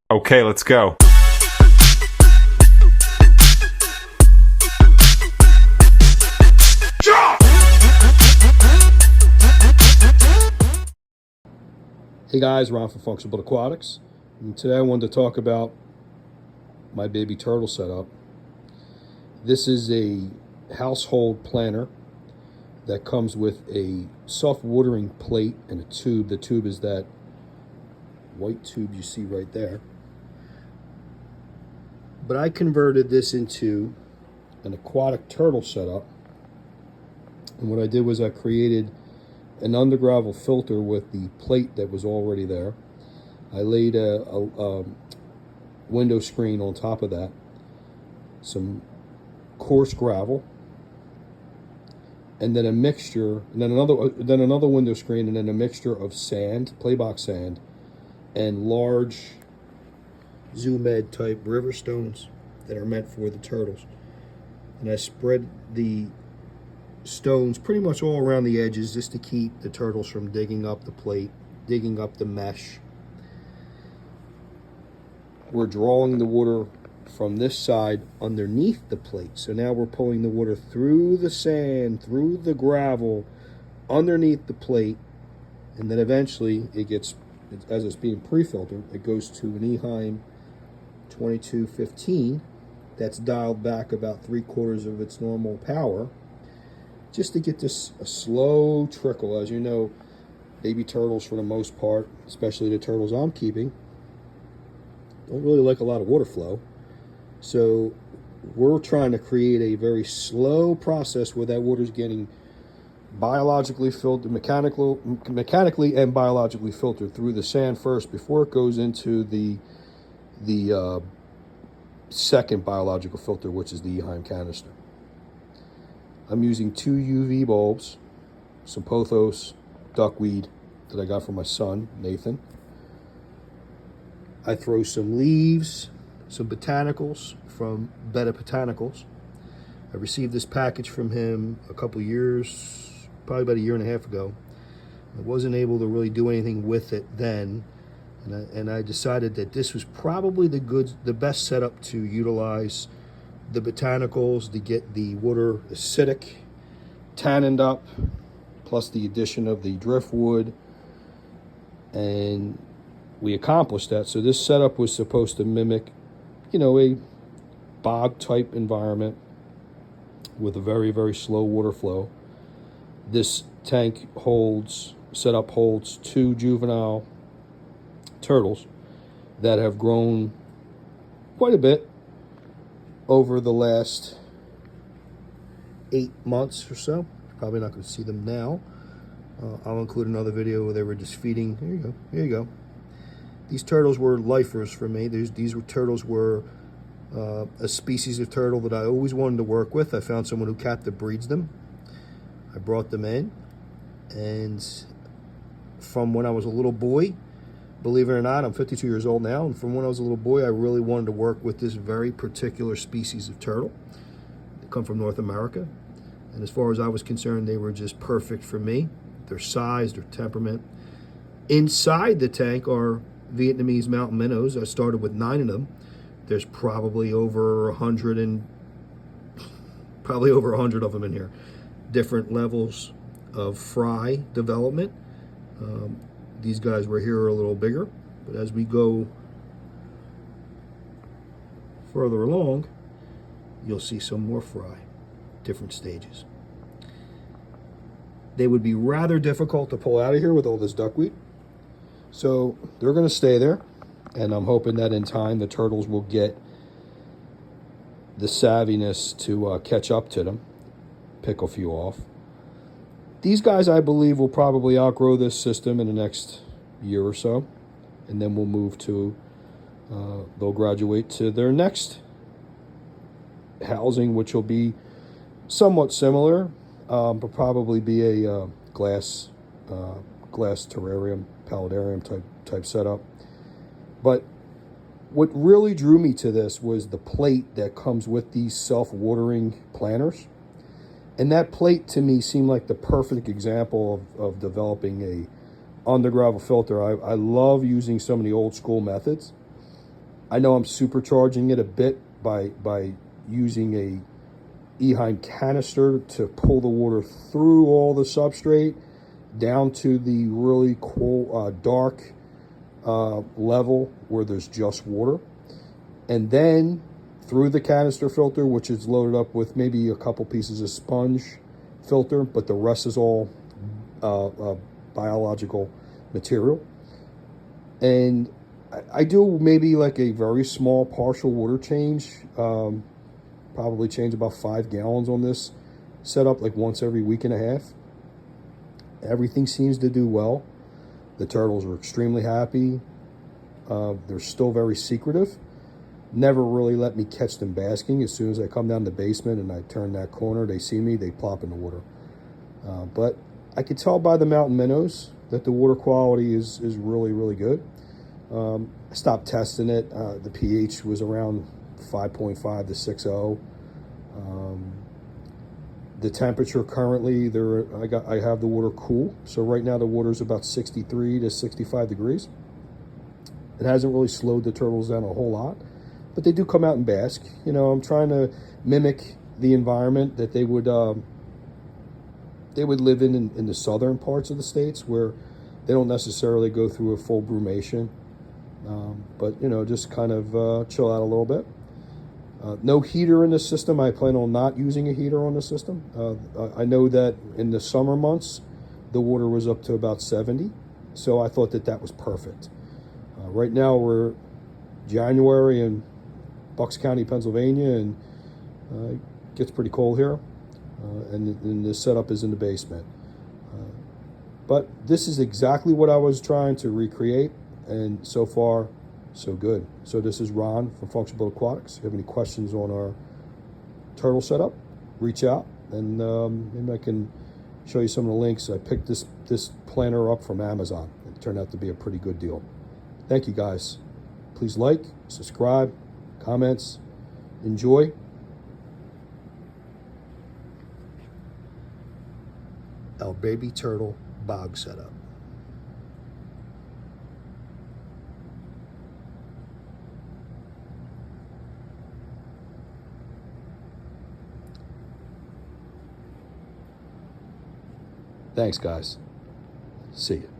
Okay, let's go. Hey guys, Ron from FunctionBuilt-Aquatics, and today I wanted to talk about my baby turtle setup. This is a household planter that comes with a self-watering plate and a tube. The tube is that white tube you see right there. But I converted this into an aquatic turtle setup, and what I did was I created an undergravel filter with the plate that was already there. I laid a window screen on top of that, some coarse gravel, and then a mixture, and then another window screen, and then a mixture of sand, playbox sand, and large Zoom Ed type river stones that are meant for the turtles. And I spread the stones pretty much all around the edges just to keep the turtles from digging up the plate, digging up the mesh. We're drawing the water from this side underneath the plate. So now we're pulling the water through the sand, through the gravel, underneath the plate, and then eventually it gets, as it's being pre-filtered, it goes to an Eheim 2215 that's dialed back about 3/4 of its normal power, just to get this a slow trickle. As you know, baby turtles, for the most part, especially the turtles I'm keeping, don't really like a lot of water flow. So we're trying to create a very slow process where that water's getting biologically filtered, mechanically and biologically filtered through the sand first before it goes into the second biological filter, which is the Eheim canister. I'm using 2 UV bulbs, some pothos duckweed that I got from my son, Nathan. I throw some leaves, some botanicals from Betta botanicals. I received this package from him a couple years, probably about 1.5 years ago. I wasn't able to really do anything with it then, and I decided that this was probably the best setup to utilize the botanicals to get the water acidic, tannined up, plus the addition of the driftwood, and we accomplished that. So this setup was supposed to mimic, you know, a bog type environment with a very, very slow water flow. This tank setup holds 2 juvenile turtles that have grown quite a bit over the last 8 months or so. Probably not going to see them now. I'll include another video where they were just feeding. Here you go. Here you go. These turtles were lifers for me. Turtles were a species of turtle that I always wanted to work with. I found someone who captive breeds them. I brought them in, and from when I was a little boy, believe it or not, I'm 52 years old now, and from when I was a little boy, I really wanted to work with this very particular species of turtle. They come from North America, and as far as I was concerned, they were just perfect for me. Their size, their temperament. Inside the tank are Vietnamese mountain minnows. I started with 9 of them. There's probably over 100 of them in here. Different levels of fry development. These guys were here a little bigger, but as we go further along, you'll see some more fry, different stages. They would be rather difficult to pull out of here with all this duckweed. So they're going to stay there, and I'm hoping that in time the turtles will get the savviness to catch up to them, pick a few off. These guys, I believe, will probably outgrow this system in the next year or so, and then we'll move to, they'll graduate to their next housing, which will be somewhat similar, but probably be a glass terrarium, paludarium type setup. But what really drew me to this was the plate that comes with these self-watering planters. And that plate to me seemed like the perfect example of developing a undergravel filter. I love using some of the old school methods, I know I'm supercharging it a bit by using a Eheim canister to pull the water through all the substrate down to the really cool, dark level where there's just water, and then through the canister filter, which is loaded up with maybe a couple pieces of sponge filter, but the rest is all biological material. And I do maybe like a very small partial water change, probably change about 5 gallons on this setup like once every week and a half. Everything seems to do well. The turtles are extremely happy. They're still very secretive. Never really let me catch them basking. As soon as I come down the basement and I turn that corner, they see me, they plop in the water. But I could tell by the mountain minnows that the water quality is really, really good. I stopped testing it. The pH was around 5.5 to 6.0. The temperature currently, I have the water cool. So right now the water is about 63 to 65 degrees. It hasn't really slowed the turtles down a whole lot, but they do come out and bask. You know, I'm trying to mimic the environment that they would live in the southern parts of the states, where they don't necessarily go through a full brumation, but you know, just kind of chill out a little bit. No heater in the system. I plan on not using a heater on the system. I know that in the summer months, the water was up to about 70, so I thought that was perfect. Right now we're January in Bucks County, Pennsylvania, and it gets pretty cold here, and the setup is in the basement. But this is exactly what I was trying to recreate, and so far, so good. So this is Ron from FunctionBuilt-Aquatics. If you have any questions on our turtle setup, reach out, and maybe I can show you some of the links. I picked this planter up from Amazon. It turned out to be a pretty good deal. Thank you, guys. Please like, subscribe, comments, enjoy. Our baby turtle bog setup. Thanks, guys. See you.